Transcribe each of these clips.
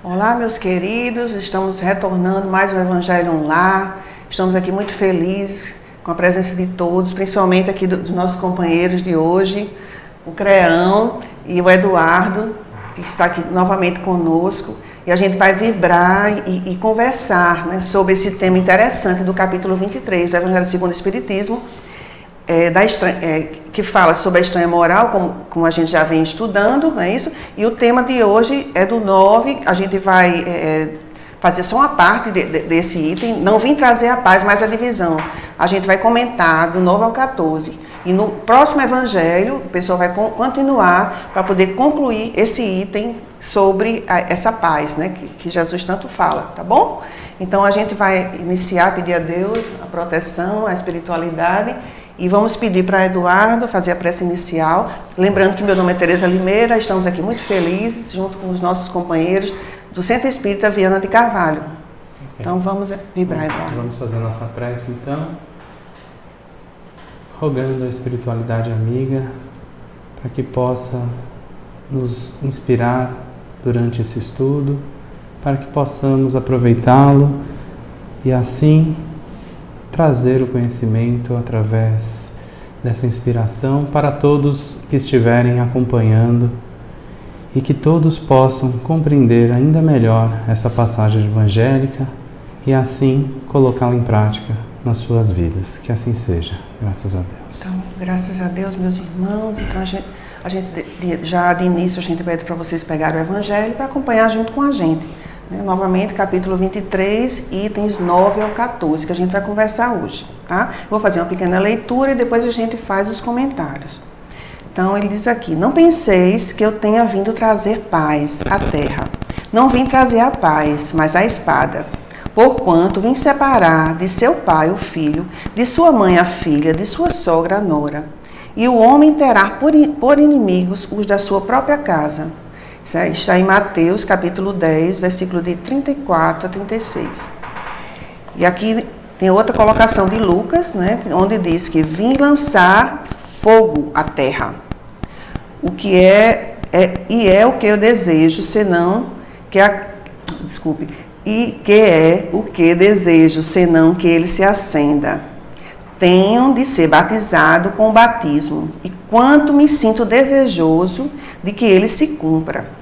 Olá, meus queridos, estamos retornando mais um Evangelho no Lar. Estamos aqui muito felizes com a presença de todos, principalmente aqui dos nossos companheiros de hoje, o Creão e o Eduardo, que está aqui novamente conosco. E a gente vai vibrar e conversar, né, sobre esse tema interessante do capítulo 23 do Evangelho segundo o Espiritismo, que fala sobre a estranha moral, como a gente já vem estudando, não é isso? E o tema de hoje é do 9, a gente vai fazer só uma parte desse item, não vim trazer a paz, mas a divisão. A gente vai comentar do 9 ao 14. E no próximo Evangelho, o pessoal vai continuar para poder concluir esse item sobre essa paz, né, que Jesus tanto fala, tá bom? Então a gente vai iniciar, pedir a Deus a proteção, a espiritualidade. E vamos pedir para Eduardo fazer a prece inicial. Lembrando que meu nome é Tereza Limeira, estamos aqui muito felizes, junto com os nossos companheiros do Centro Espírita Viana de Carvalho. Okay. Então vamos vibrar, Eduardo. Vamos fazer a nossa prece então, rogando a espiritualidade amiga para que possa nos inspirar durante esse estudo, para que possamos aproveitá-lo e assim trazer o conhecimento através dessa inspiração para todos que estiverem acompanhando e que todos possam compreender ainda melhor essa passagem evangélica e assim colocá-la em prática nas suas vidas. Que assim seja, graças a Deus. Então, graças a Deus, meus irmãos. Então, a gente já de início, a gente pede para vocês pegarem o Evangelho para acompanhar junto com a gente. Novamente, capítulo 23, itens 9 ao 14, que a gente vai conversar hoje, tá? Vou fazer uma pequena leitura e depois a gente faz os comentários. Então, ele diz aqui: não penseis que eu tenha vindo trazer paz à terra. Não vim trazer a paz, mas a espada. Porquanto vim separar de seu pai o filho, de sua mãe a filha, de sua sogra a nora. E o homem terá por inimigos os da sua própria casa. Está em Mateus, capítulo 10, versículo de 34 a 36. E aqui tem outra colocação de Lucas, né, onde diz que vim lançar fogo à terra. O que é o que eu desejo, senão que senão que ele se acenda. Tenho de ser batizado com o batismo, e quanto me sinto desejoso de que ele se cumpra.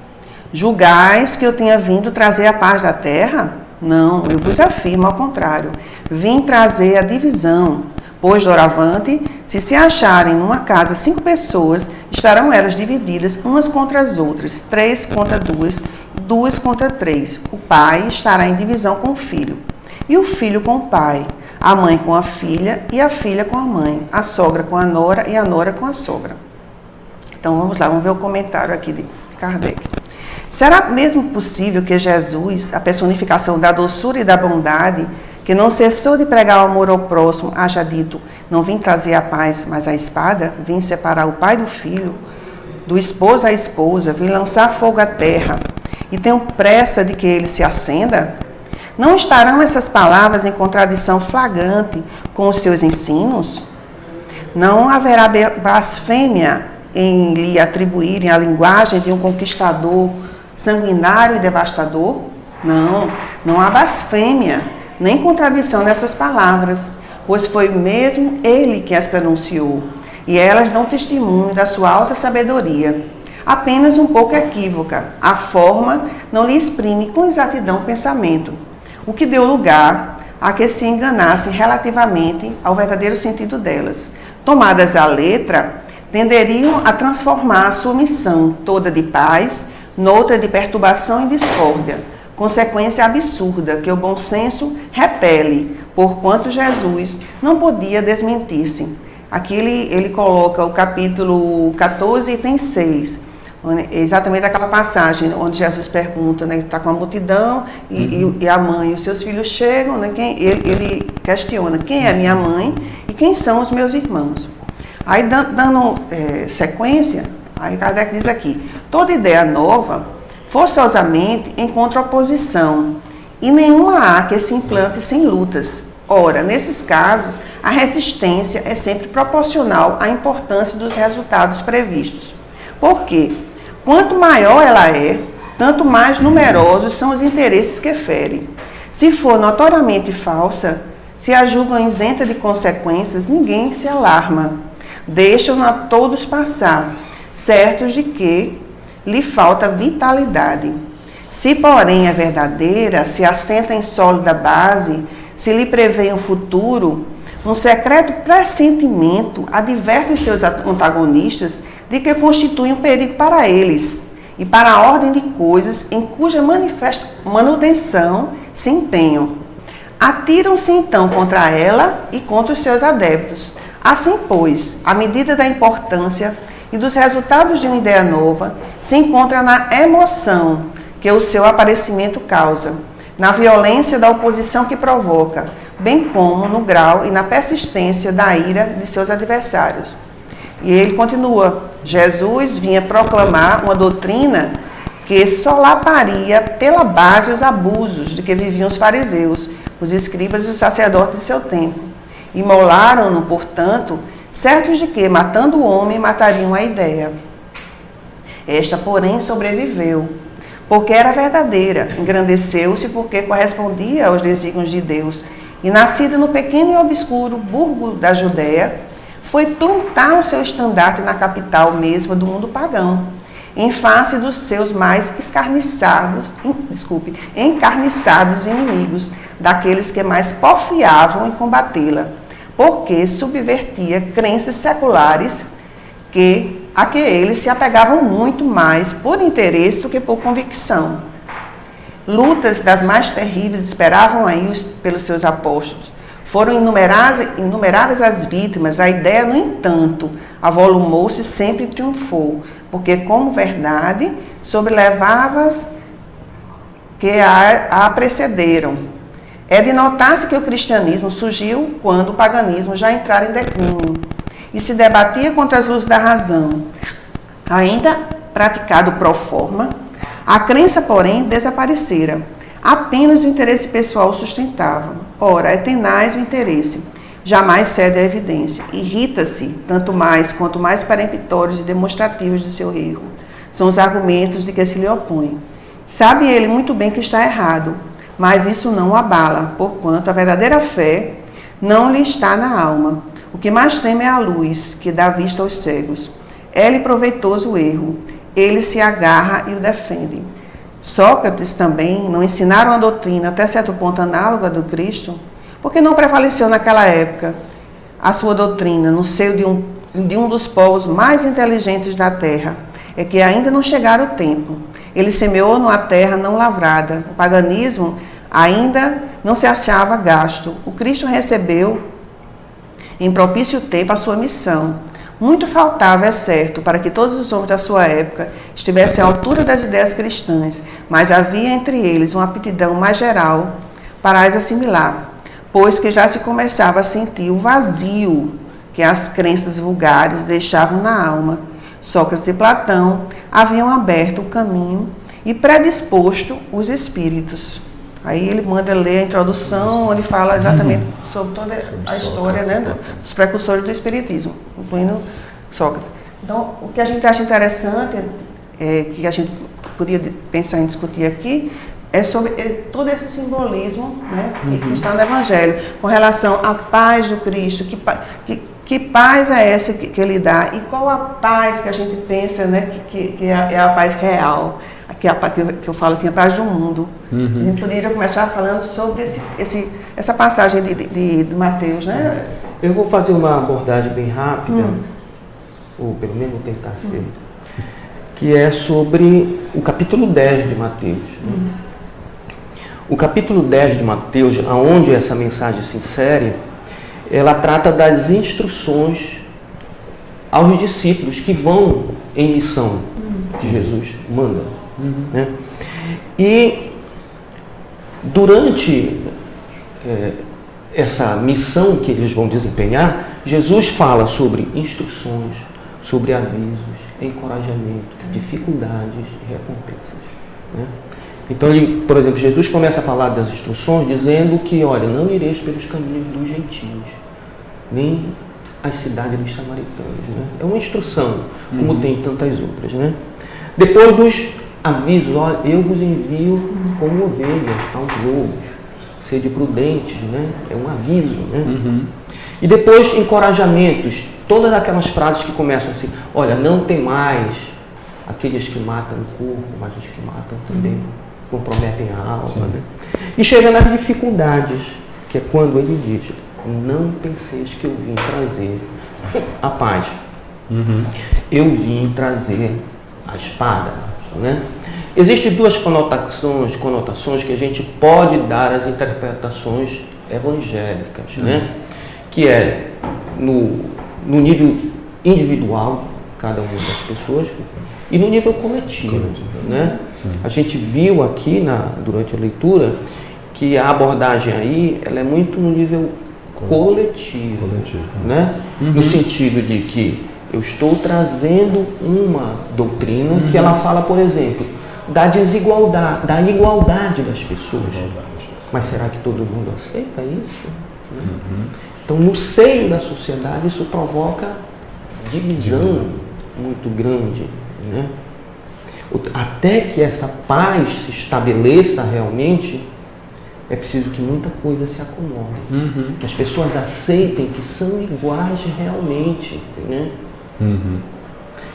Julgais que eu tenha vindo trazer a paz da terra? Não, eu vos afirmo ao contrário. Vim trazer a divisão, pois doravante, se acharem numa casa 5 pessoas, estarão elas divididas umas contra as outras, 3 contra 2, 2 contra 3. O pai estará em divisão com o filho, e o filho com o pai, a mãe com a filha e a filha com a mãe, a sogra com a nora e a nora com a sogra. Então vamos lá, vamos ver o comentário aqui de Kardec. Será mesmo possível que Jesus, a personificação da doçura e da bondade, que não cessou de pregar o amor ao próximo, haja dito: não vim trazer a paz, mas a espada, vim separar o pai do filho, do esposo à esposa, vim lançar fogo à terra, e tenho pressa de que ele se acenda? Não estarão essas palavras em contradição flagrante com os seus ensinos? Não haverá blasfêmia em lhe atribuírem a linguagem de um conquistador sanguinário e devastador? Não há blasfêmia, nem contradição nessas palavras, pois foi mesmo ele que as pronunciou, e elas dão testemunho da sua alta sabedoria, apenas um pouco equívoca. A forma não lhe exprime com exatidão o pensamento, o que deu lugar a que se enganassem relativamente ao verdadeiro sentido delas. Tomadas à letra, tenderiam a transformar a sua missão toda de paz noutra de perturbação e discórdia, consequência absurda que o bom senso repele, porquanto Jesus não podia desmentir-se. Aqui ele coloca o capítulo 14, item 6, exatamente aquela passagem onde Jesus pergunta, né, está com a multidão e a mãe e os seus filhos chegam, né, ele questiona: quem é minha mãe e quem são os meus irmãos? Aí, dando sequência, aí Kardec diz aqui: toda ideia nova, forçosamente, encontra oposição, e nenhuma há que se implante sem lutas. Ora, nesses casos, a resistência é sempre proporcional à importância dos resultados previstos. Por quê? Quanto maior ela é, tanto mais numerosos são os interesses que fere. Se for notoriamente falsa, se a julgam isenta de consequências, ninguém se alarma. Deixam-na todos passar, certos de que lhe falta vitalidade. Se, porém, é verdadeira, se assenta em sólida base, se lhe prevê o futuro, um secreto pressentimento adverte os seus antagonistas de que constitui um perigo para eles e para a ordem de coisas em cuja manutenção se empenham. Atiram-se então contra ela e contra os seus adeptos. Assim, pois, à medida da importância e dos resultados de uma ideia nova, se encontra na emoção que o seu aparecimento causa, na violência da oposição que provoca, bem como no grau e na persistência da ira de seus adversários. E ele continua: Jesus vinha proclamar uma doutrina que solaparia pela base os abusos de que viviam os fariseus, os escribas e os sacerdotes de seu tempo. Imolaram-no, portanto, certos de que, matando o homem, matariam a ideia. Esta, porém, sobreviveu, porque era verdadeira, engrandeceu-se porque correspondia aos desígnios de Deus, e nascida no pequeno e obscuro burgo da Judéia, foi plantar o seu estandarte na capital mesma do mundo pagão, em face dos seus mais encarniçados inimigos, daqueles que mais porfiavam em combatê-la, porque subvertia crenças seculares a que eles se apegavam muito mais por interesse do que por convicção. Lutas das mais terríveis esperavam aí pelos seus apóstolos. Foram inumeráveis as vítimas, a ideia, no entanto, avolumou-se e sempre triunfou, porque como verdade sobrelevava-as que a precederam. É de notar-se que o cristianismo surgiu quando o paganismo já entrara em declínio e se debatia contra as luzes da razão. Ainda praticado pro forma, a crença, porém, desaparecera. Apenas o interesse pessoal o sustentava. Ora, é tenaz o interesse, jamais cede à evidência. Irrita-se, tanto mais quanto mais peremptórios e demonstrativos de seu erro. São os argumentos de que se lhe opõe. Sabe ele muito bem que está errado, mas isso não o abala, porquanto a verdadeira fé não lhe está na alma. O que mais teme é a luz, que dá vista aos cegos. É-lhe proveitoso o erro, ele se agarra e o defende. Sócrates também não ensinaram a doutrina até certo ponto análoga do Cristo, porque não prevaleceu naquela época a sua doutrina no seio de um dos povos mais inteligentes da terra. É que ainda não chegara o tempo. Ele semeou numa terra não lavrada. O paganismo ainda não se achava gasto. O Cristo recebeu em propício tempo a sua missão. Muito faltava, é certo, para que todos os homens da sua época estivessem à altura das ideias cristãs, mas havia entre eles uma aptidão mais geral para as assimilar, pois que já se começava a sentir o vazio que as crenças vulgares deixavam na alma. Sócrates e Platão haviam aberto o caminho e predisposto os espíritos. Aí ele manda ler a introdução, onde fala exatamente sobre toda a história, né, dos precursores do espiritismo, incluindo Sócrates. Então, o que a gente acha interessante, que a gente podia pensar em discutir aqui, é sobre todo esse simbolismo, né, que está no Evangelho, com relação à paz do Cristo, que paz é essa que ele dá, e qual a paz que a gente pensa, né, que é a paz real, que eu falo assim, a paz do mundo. A gente poderia começar falando sobre essa passagem de Mateus, né? Eu vou fazer uma abordagem bem rápida, ou pelo menos vou tentar ser, que é sobre o capítulo 10 de Mateus. O capítulo 10 de Mateus, onde essa mensagem se insere, ela trata das instruções aos discípulos que vão em missão que Jesus manda. Né? E durante essa missão que eles vão desempenhar, Jesus fala sobre instruções, sobre avisos, encorajamento, dificuldades e recompensas. Né? Então, por exemplo, Jesus começa a falar das instruções dizendo que, olha, não ireis pelos caminhos dos gentios, nem as cidades dos samaritanos. Né? É uma instrução, como tem tantas outras. Né? Depois avisos, olha, eu vos envio como ovelhas aos lobos, sede prudentes, né? É um aviso, né? E depois encorajamentos, todas aquelas frases que começam assim, olha, não tem mais aqueles que matam o corpo, mas os que matam também comprometem a alma, né? E chega nas dificuldades, que é quando ele diz, não penseis que eu vim trazer a paz. Eu vim trazer a espada, né? Existem duas conotações que a gente pode dar às interpretações evangélicas, né? Que é no nível individual, cada uma das pessoas, e no nível coletivo, né? A gente viu aqui durante a leitura que a abordagem aí ela é muito no nível coletivo, né? No sentido de que eu estou trazendo uma doutrina que ela fala, por exemplo, da desigualdade, da igualdade das pessoas. Mas será que todo mundo aceita isso? Então, no seio da sociedade, isso provoca divisão muito grande, né? Até que essa paz se estabeleça realmente, é preciso que muita coisa se acomode, que as pessoas aceitem que são iguais realmente, né?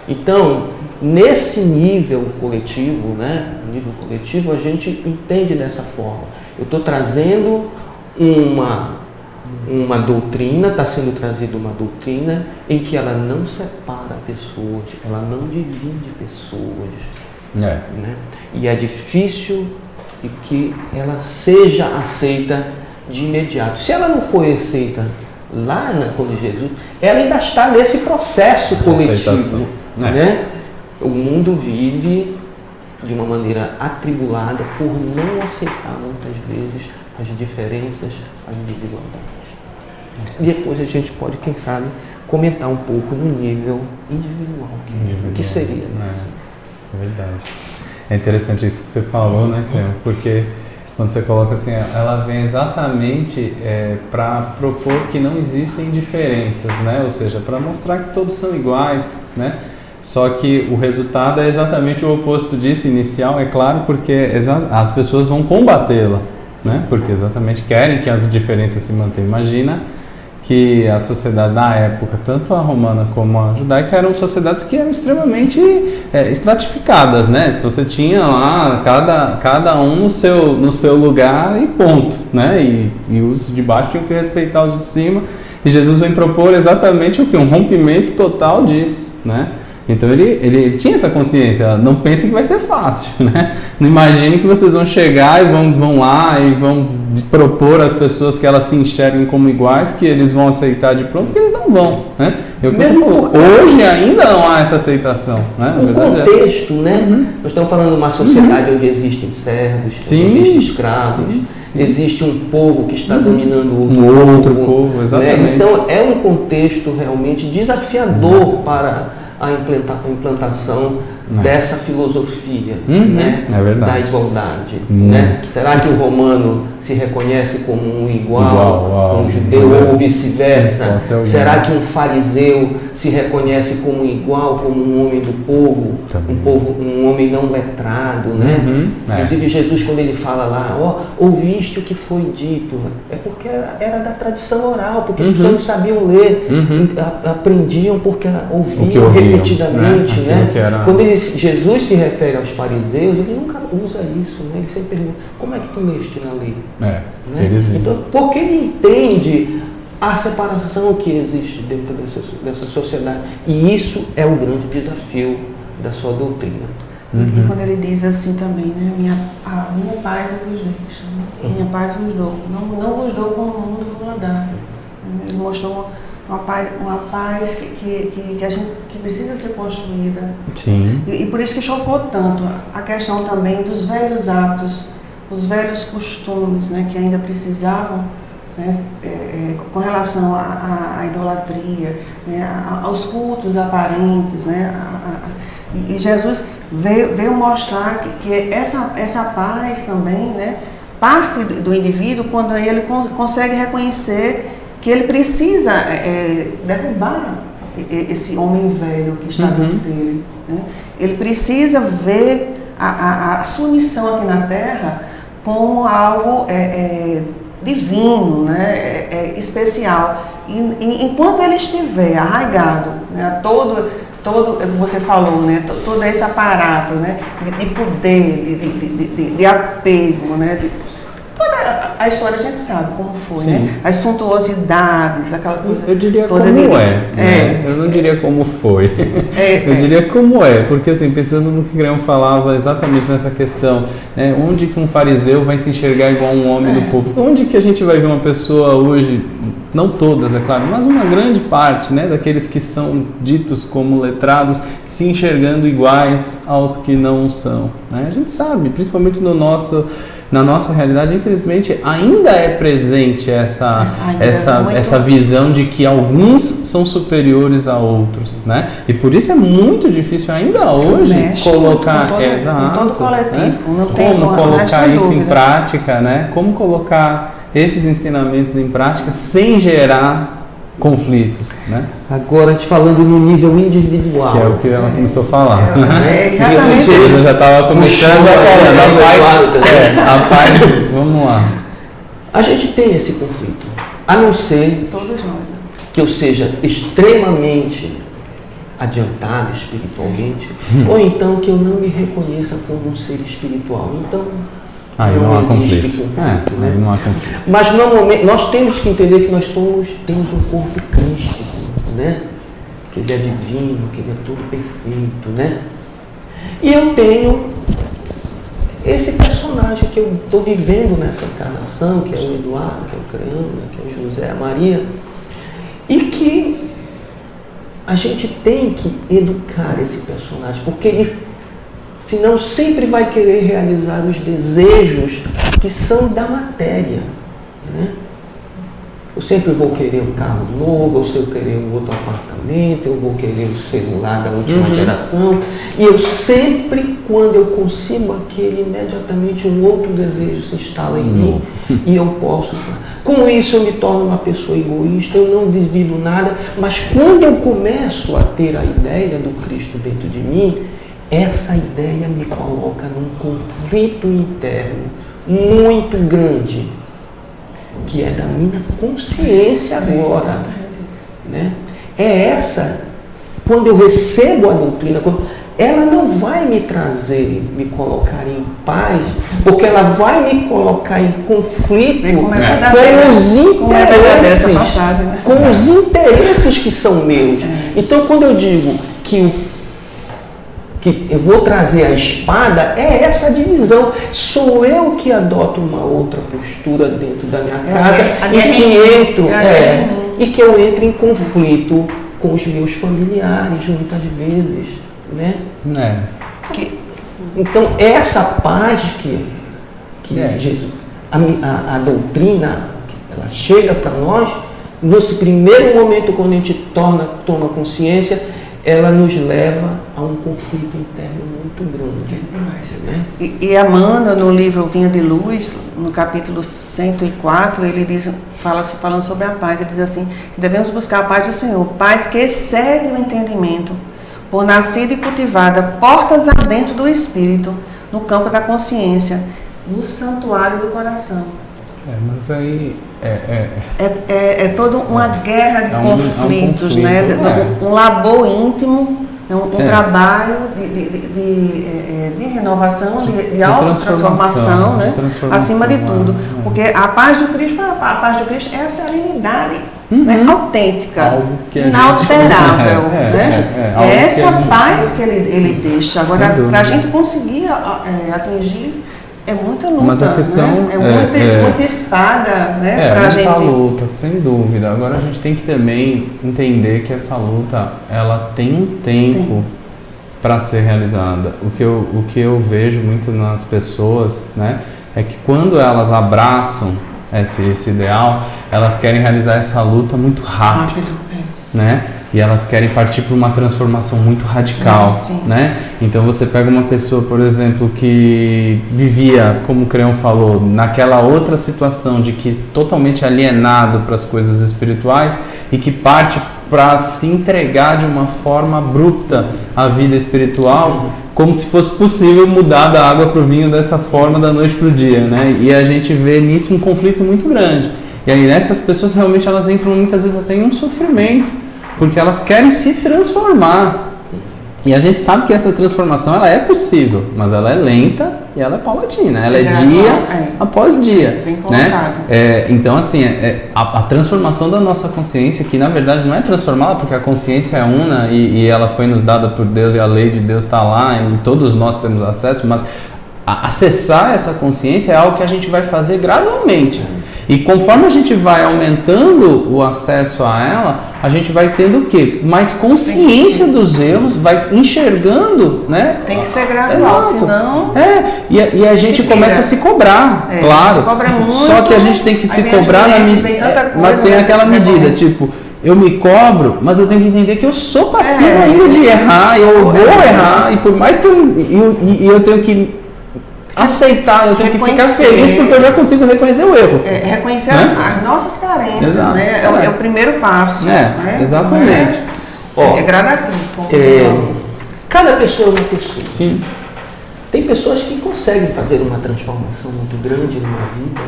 Então, nesse nível coletivo, né? Nível coletivo, a gente entende dessa forma. Eu estou trazendo uma doutrina, está sendo trazida uma doutrina em que ela não separa pessoas, ela não divide pessoas. Né? E é difícil que ela seja aceita de imediato. Se ela não foi aceita lá quando Jesus, ela ainda está nesse processo coletivo. Né? O mundo vive de uma maneira atribulada por não aceitar muitas vezes as diferenças, as desigualdades. Depois a gente pode, quem sabe, comentar um pouco no nível individual, o que seria. É verdade. É interessante isso que você falou, né, Cleo? Porque quando você coloca assim, ela vem exatamente para propor que não existem diferenças, né? Ou seja, para mostrar que todos são iguais, né? Só que o resultado é exatamente o oposto disso inicial, é claro, porque as pessoas vão combatê-la, né? Porque exatamente querem que as diferenças se mantenham. Imagina que a sociedade da época, tanto a romana como a judaica, eram sociedades que eram extremamente estratificadas, né? Então você tinha lá cada um no seu lugar e ponto, né? E os de baixo tinham que respeitar os de cima. E Jesus vem propor exatamente o que? Um rompimento total disso, né? Então ele tinha essa consciência, não pense que vai ser fácil, né? Não imagine que vocês vão chegar e vão lá e vão propor às pessoas que elas se enxerguem como iguais, que eles vão aceitar de pronto, porque eles não vão, né? Hoje ainda não há essa aceitação, né? O contexto, né? Nós estamos falando de uma sociedade onde existem servos, onde existem escravos, existe um povo que está dominando outro povo, exatamente. Né? Então é um contexto realmente desafiador para a implantação dessa filosofia, né? Da igualdade. Né? Será que o romano se reconhece como um igual um judeu ou vice-versa? Será que um fariseu se reconhece como um igual, como um homem do povo, um homem não letrado? Né? Inclusive Jesus, quando ele fala lá, ouviste o que foi dito, é porque era da tradição oral, porque as pessoas não sabiam ler, aprendiam porque ouviam repetidamente. Né? Quando Jesus se refere aos fariseus, ele nunca usa isso, né? Ele sempre pergunta, como é que tu leste na lei? Né? Então, porque ele entende a separação que existe dentro dessa sociedade. E isso é o grande desafio da sua doutrina. E quando ele diz assim também, né? A minha paz eu vos deixo, né? Minha paz vos dou. Não vos dou como o mundo vos dá. Ele mostrou uma paz que precisa ser construída. Sim. E por isso que chocou tanto a questão também dos velhos hábitos, os velhos costumes, né, que ainda precisavam, né, com relação à idolatria, né, aos cultos aparentes, né, e Jesus veio mostrar que essa paz também, né, parte do indivíduo quando ele consegue reconhecer que ele precisa derrubar esse homem velho que está dentro dele. Né? Ele precisa ver a sua missão aqui na Terra como algo divino, né, especial. E enquanto ele estiver arraigado, né, todo você falou, né, todo esse aparato, né, de poder, de apego, né, toda a história a gente sabe como foi, né, as suntuosidades, aquela coisa. Eu diria toda como né? Eu não diria como foi. Eu diria como porque assim, pensando no que Graham falava exatamente nessa questão, né, onde que um fariseu vai se enxergar igual um homem do povo? Onde que a gente vai ver uma pessoa hoje, não todas, é claro, mas uma grande parte, né, daqueles que são ditos como letrados, se enxergando iguais aos que não são, né? A gente sabe, principalmente na nossa realidade, infelizmente, ainda é presente essa visão de que alguns são superiores a outros, né? E por isso é muito difícil ainda hoje colocar com todo coletivo, né? não tem como colocar isso em prática, né? Como colocar esses ensinamentos em prática sem gerar conflitos, né? Agora, te falando no nível individual. Que é o que ela começou a falar. Exatamente. Eu já estava começando a paz, vamos lá. A gente tem esse conflito, a não ser todos nós, que eu seja extremamente adiantado espiritualmente, ou então que eu não me reconheça como um ser espiritual. Então, não há existe conflito. né? Não há conflito. Mas normalmente nós temos que entender que nós temos um corpo crístico, né? Que ele é divino, que ele é todo perfeito, né? E eu tenho esse personagem que eu estou vivendo nessa encarnação, que é o Eduardo, que é o Creana, que é o José, a Maria, e que a gente tem que educar esse personagem, porque ele senão sempre vai querer realizar os desejos que são da matéria, né? Eu sempre vou querer um carro novo, eu sempre vou querer um outro apartamento, eu vou querer um celular da última geração, e eu sempre, quando eu consigo aquele, imediatamente um outro desejo se instala em mim, e eu posso. Com isso eu me torno uma pessoa egoísta, eu não divido nada, mas quando eu começo a ter a ideia do Cristo dentro de mim, essa ideia me coloca num conflito interno muito grande, que é da minha consciência agora, né? É essa, quando eu recebo a doutrina, ela não vai me trazer, me colocar em paz, porque ela vai me colocar em conflito com os interesses que são meus. Então, quando eu digo que eu vou trazer a espada, é essa divisão. Sou eu que adoto uma outra postura dentro da minha casa e que eu entro em conflito com os meus familiares muitas vezes, né? Então essa paz que Jesus, a doutrina, ela chega para nós nesse primeiro momento, quando a gente toma consciência, ela nos leva a um conflito interno muito grande. Né? E Emmanuel, no livro Vinha de Luz, no capítulo 104, ele diz, falando sobre a paz, ele diz assim, que devemos buscar a paz do Senhor, paz que excede o entendimento, por nascida e cultivada, portas adentro do Espírito, no campo da consciência, no santuário do coração. Mas aí é toda uma guerra de conflitos, né? Um labor íntimo, um trabalho de renovação, de autotransformação, né? Acima de tudo. Porque a paz do Cristo é a serenidade, né? Autêntica, inalterável. Né? É essa paz que ele deixa. Agora, para a gente conseguir atingir, é muita luta, mas a questão, né? Muita espada, né? Pra gente. Luta, sem dúvida. Agora a gente tem que também entender que essa luta, ela tem um tempo para ser realizada. O que eu vejo muito nas pessoas, né, é que quando elas abraçam esse ideal, elas querem realizar essa luta muito rápido, né? E elas querem partir para uma transformação muito radical, né? Então você pega uma pessoa, por exemplo, que vivia, como o Creon falou, naquela outra situação de que totalmente alienado para as coisas espirituais e que parte para se entregar de uma forma abrupta à vida espiritual, como se fosse possível mudar da água para o vinho dessa forma da noite para o dia, né? E a gente vê nisso um conflito muito grande. E aí essas pessoas realmente elas entram muitas vezes até em um sofrimento, porque elas querem se transformar. E a gente sabe que essa transformação ela é possível, mas ela é lenta e ela é paulatina, ela é dia após dia. Bem colocado. Né? Então, assim, a transformação da nossa consciência, que na verdade não é transformá-la, porque a consciência é una e ela foi nos dada por Deus e a lei de Deus está lá e todos nós temos acesso, mas acessar essa consciência é algo que a gente vai fazer gradualmente. E conforme a gente vai aumentando o acesso a ela, a gente vai tendo o quê? Mais consciência dos erros, vai enxergando, né? Tem que ser gradual, senão... E a gente começa a se cobrar, claro. Se cobra muito, só que a gente tem que se cobrar na medida... Mas tem aquela medida, tipo... Eu me cobro, mas eu tenho que entender que eu sou passivo ainda de errar, eu vou errar, e por mais que eu tenho que aceitar, eu tenho que ficar feliz porque eu já consigo reconhecer o erro. Reconhecer as nossas carências, né? É o primeiro passo. Né? Exatamente. É gradativo, como você falou. Cada pessoa é uma pessoa. Sim. Tem pessoas que conseguem fazer uma transformação muito grande numa vida.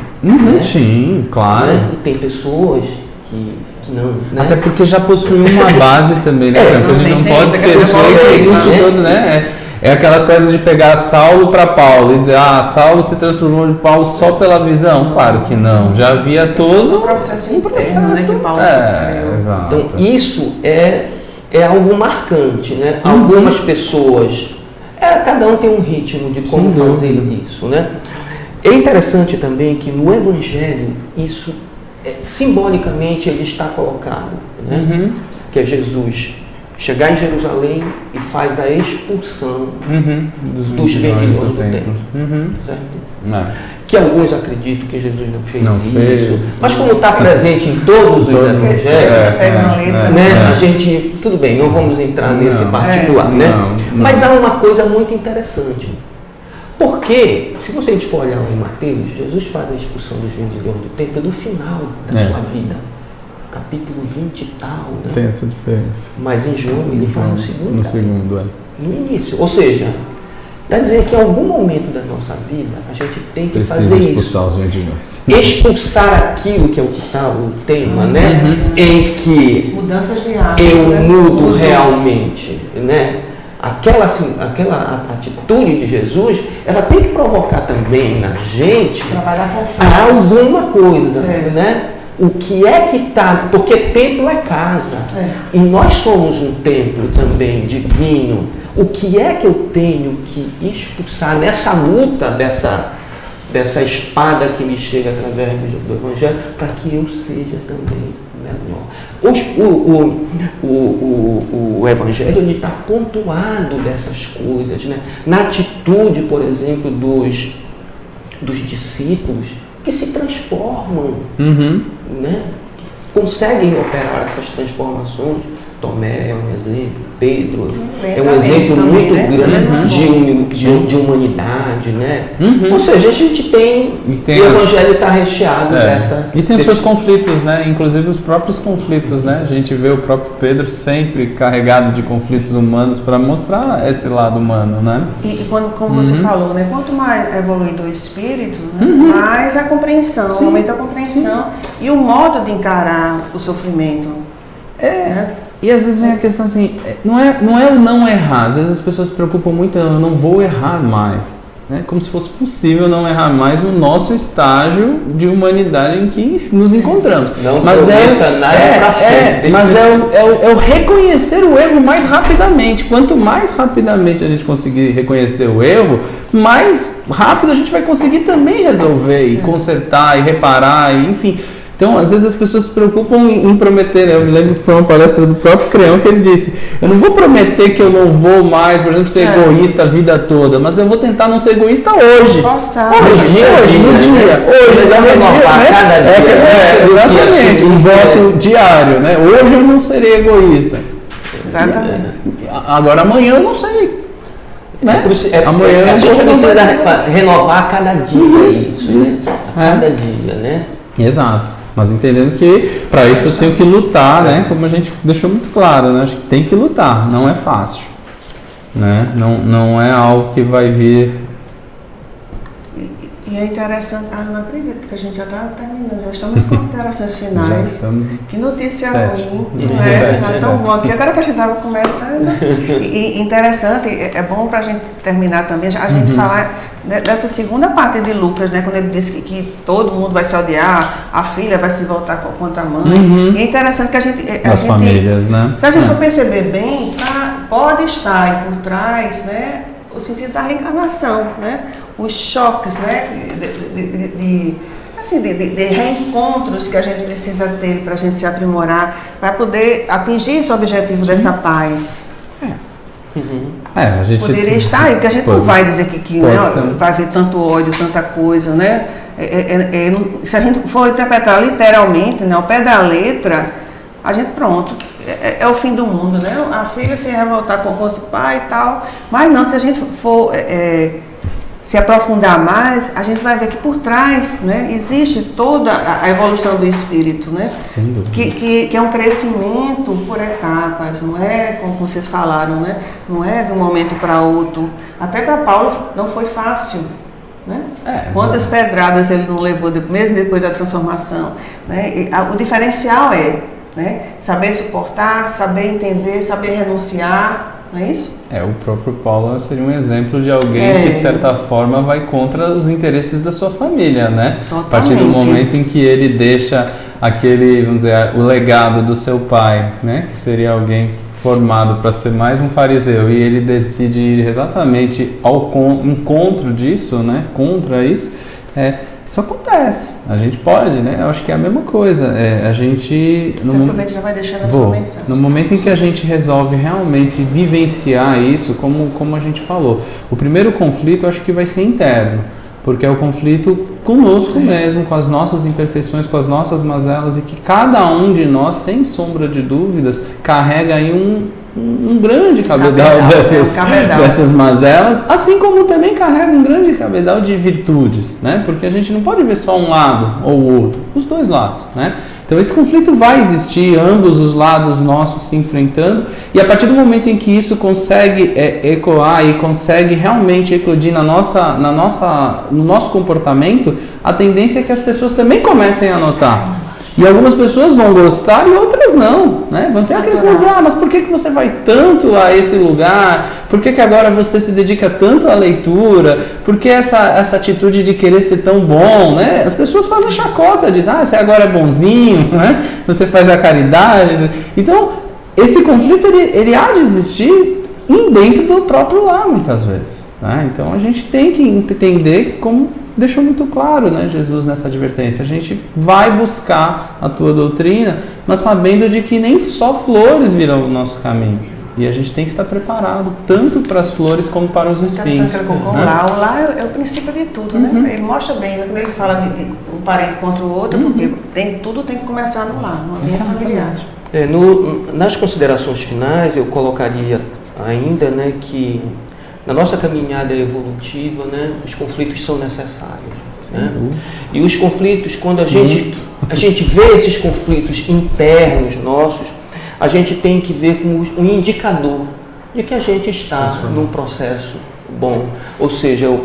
Né? Sim, claro. Né? E tem pessoas que não. Né? Até porque já possui uma base também, né? A gente não pode esquecer que isso tudo, né? É aquela coisa de pegar Saulo para Paulo e dizer, Saulo se transformou de Paulo só pela visão? Claro que não, já havia todo um processo interno, né, que Paulo sofreu. Exato. Então isso é algo marcante, né? Algumas pessoas, cada um tem um ritmo de como fazer isso, né? É interessante também que no Evangelho isso simbolicamente ele está colocado, né? Que é Jesus chegar em Jerusalém e faz a expulsão dos vendilhões do templo. Certo? Que alguns acreditam que Jesus não fez isso. Mas como está presente em todos os evangelhos, né, a gente, tudo bem, não vamos entrar nesse particular, né? Mas há uma coisa muito interessante. Porque, se você for olhar em Mateus, Jesus faz a expulsão dos vendilhões do templo do final da sua vida. Capítulo 20 e tal, né? Tem essa diferença. Mas em João ele faz no segundo. No segundo, no início. Ou seja, está dizendo que em algum momento da nossa vida a gente tem que fazer expulsar os vendilhões. Expulsar aquilo que é o que está o tema, né? Em que mudanças de hábito, eu mudo realmente, né? Aquela atitude de Jesus, ela tem que provocar também na gente alguma coisa, né? O que é que está... Porque templo é casa. E nós somos um templo também divino. O que é que eu tenho que expulsar nessa luta dessa espada que me chega através do Evangelho, para que eu seja também melhor? O Evangelho ele está pontuado dessas coisas, né? Na atitude, por exemplo, dos discípulos, que se transformam, né? Que conseguem operar essas transformações. Tomé é um exemplo, Pedro é um exemplo também, muito grande de humanidade, né? Ou seja, a gente tem o Evangelho está recheado dessa... E tem os seus conflitos, né? Inclusive os próprios conflitos, né? A gente vê o próprio Pedro sempre carregado de conflitos humanos para mostrar esse lado humano, né? E como você falou, né? Quanto mais evoluído o espírito, né? Mais a compreensão, aumenta a compreensão e o modo de encarar o sofrimento. Né? E às vezes vem a questão assim, não é o não errar, às vezes as pessoas se preocupam muito, eu não vou errar mais, né? Como se fosse possível não errar mais no nosso estágio de humanidade em que nos encontramos. Não prometa nada para sempre. Mas é o reconhecer o erro mais rapidamente. Quanto mais rapidamente a gente conseguir reconhecer o erro, mais rápido a gente vai conseguir também resolver e consertar e reparar, e, enfim... Então, às vezes as pessoas se preocupam em prometer, né? Eu me lembro que foi uma palestra do próprio Creão que ele disse, eu não vou prometer que eu não vou mais, por exemplo, ser egoísta a vida toda, mas eu vou tentar não ser egoísta hoje. Exatamente, um voto diário, né? Hoje eu não serei egoísta. Exatamente. Agora amanhã eu não sei. Né? Amanhã a gente precisa renovar a cada dia isso, né? A cada dia, né? Exato. Mas entendendo que para isso eu tenho que lutar, né? Como a gente deixou muito claro, né? Acho que tem que lutar, não é fácil, né? Não é algo que vai vir. E é interessante, não acredito que a gente já está terminando, já estamos com considerações finais. Que notícia ruim, não é? Já tão bom aqui, agora que a gente estava começando. E interessante, é bom para a gente terminar também, a gente falar dessa segunda parte de Lucas, né? Quando ele disse que todo mundo vai se odiar, a filha vai se voltar contra a mãe. E é interessante que a gente... famílias, né? Se a gente for perceber bem, pode estar aí por trás, né? O sentido da reencarnação, né? Os choques, né? De reencontros que a gente precisa ter para a gente se aprimorar, para poder atingir esse objetivo dessa paz. A gente poderia estar aí, porque a gente não vai dizer que né, vai haver tanto ódio, tanta coisa, né? Se a gente for interpretar literalmente, né, ao pé da letra, a gente pronto. É o fim do mundo, né? A filha se revoltar contra o pai e tal. Mas não, se a gente for se aprofundar mais, a gente vai ver que por trás, né, existe toda a evolução do espírito, né? Sem dúvida. Que é um crescimento por etapas, não é como vocês falaram, né? Não é de um momento para outro. Até para Paulo não foi fácil. Né? Quantas pedradas ele não levou mesmo depois da transformação, né? O diferencial né? Saber suportar, saber entender, saber renunciar, não é isso? O próprio Paulo seria um exemplo de alguém que, de certa forma, vai contra os interesses da sua família, né? Totalmente. A partir do momento em que ele deixa aquele, vamos dizer, o legado do seu pai, né? Que seria alguém formado para ser mais um fariseu, e ele decide ir exatamente ao encontro disso, né? Contra isso, isso acontece. A gente pode, né? Eu acho que é a mesma coisa. A gente... Você aproveita e já vai deixando a sua mensagem. No momento em que a gente resolve realmente vivenciar isso, como a gente falou, o primeiro conflito eu acho que vai ser interno, porque é o conflito conosco mesmo, com as nossas imperfeições, com as nossas mazelas, e que cada um de nós, sem sombra de dúvidas, carrega aí um grande cabedal dessas mazelas, assim como também carrega um grande cabedal de virtudes, né? Porque a gente não pode ver só um lado ou o outro, os dois lados, né? Então esse conflito vai existir, ambos os lados nossos se enfrentando, e a partir do momento em que isso consegue ecoar e consegue realmente eclodir no nosso comportamento, a tendência é que as pessoas também comecem a notar. E algumas pessoas vão gostar e outras não, né? Vão ter aqueles que vão dizer, mas por que você vai tanto a esse lugar? Por que agora você se dedica tanto à leitura? Por que essa atitude de querer ser tão bom, né? As pessoas fazem chacota, dizem, você agora é bonzinho, né? Você faz a caridade. Então, esse conflito, ele há de existir dentro do próprio lar, muitas vezes, né? Então, a gente tem que entender como deixou muito claro, né, Jesus, nessa advertência. A gente vai buscar a tua doutrina, mas sabendo de que nem só flores virão o nosso caminho. E a gente tem que estar preparado tanto para as flores como para os espinhos. O lar é o princípio de tudo, né? Ele mostra bem, quando ele fala de um parente contra o outro, porque tudo tem que começar no lar, no ambiente familiar. Nas considerações finais, eu colocaria ainda, né, que na nossa caminhada evolutiva, né, os conflitos são necessários. Né? E os conflitos, quando a gente vê esses conflitos internos nossos, a gente tem que ver como um indicador de que a gente está num processo bom. Ou seja, eu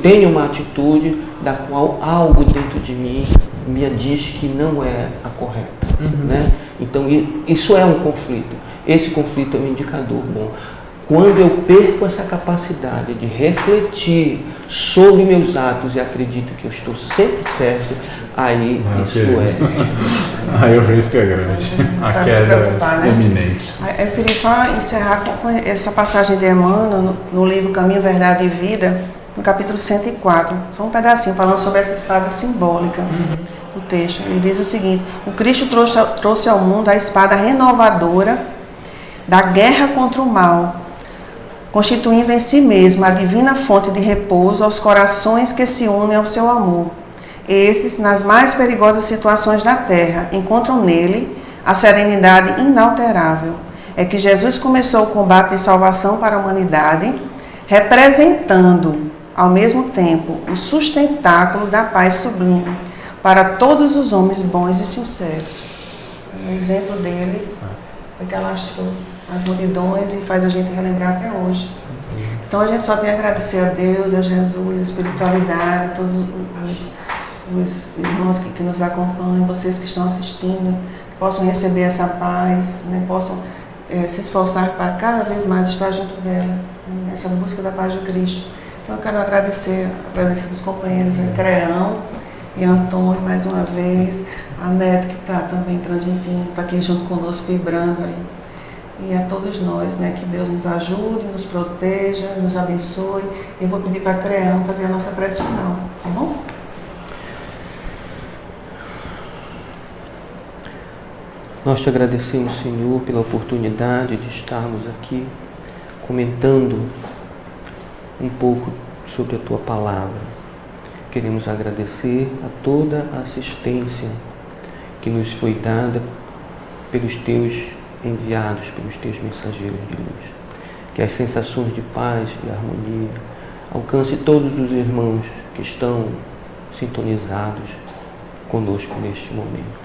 tenho uma atitude da qual algo dentro de mim me diz que não é a correta. Né? Então, isso é um conflito. Esse conflito é um indicador bom. Quando eu perco essa capacidade de refletir sobre meus atos e acredito que eu estou sempre certo, aí Aí o risco é grande. A queda é iminente. Eu queria só encerrar com essa passagem de Emmanuel no livro Caminho, Verdade e Vida, no capítulo 104. Só um pedacinho falando sobre essa espada simbólica do texto. Ele diz o seguinte: o Cristo trouxe ao mundo a espada renovadora da guerra contra o mal, constituindo em si mesmo a divina fonte de repouso aos corações que se unem ao seu amor. Esses, nas mais perigosas situações da terra, encontram nele a serenidade inalterável. É que Jesus começou o combate de salvação para a humanidade, representando, ao mesmo tempo, o sustentáculo da paz sublime, para todos os homens bons e sinceros. O exemplo dele foi que alastrou as multidões e faz a gente relembrar até hoje. Então a gente só tem a agradecer a Deus, a Jesus, a espiritualidade, todos os irmãos que nos acompanham, vocês que estão assistindo, que possam receber essa paz, né, possam se esforçar para cada vez mais estar junto dela, nessa busca da paz de Cristo. Então eu quero agradecer a presença dos companheiros, Creão e Antônio, mais uma vez, a Neto, que está também transmitindo, está aqui junto conosco, vibrando aí. E a todos nós, né, que Deus nos ajude, nos proteja, nos abençoe. Eu vou pedir para a Creão fazer a nossa prece final, tá bom? Nós te agradecemos, Senhor, pela oportunidade de estarmos aqui comentando um pouco sobre a Tua Palavra. Queremos agradecer a toda a assistência que nos foi dada pelos Teus enviados, pelos Teus mensageiros de luz. Que as sensações de paz e harmonia alcance todos os irmãos que estão sintonizados conosco neste momento.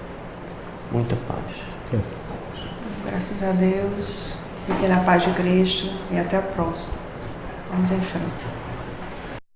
Muita paz. Graças a Deus, fiquem na paz de Cristo e até a próxima. Vamos em frente.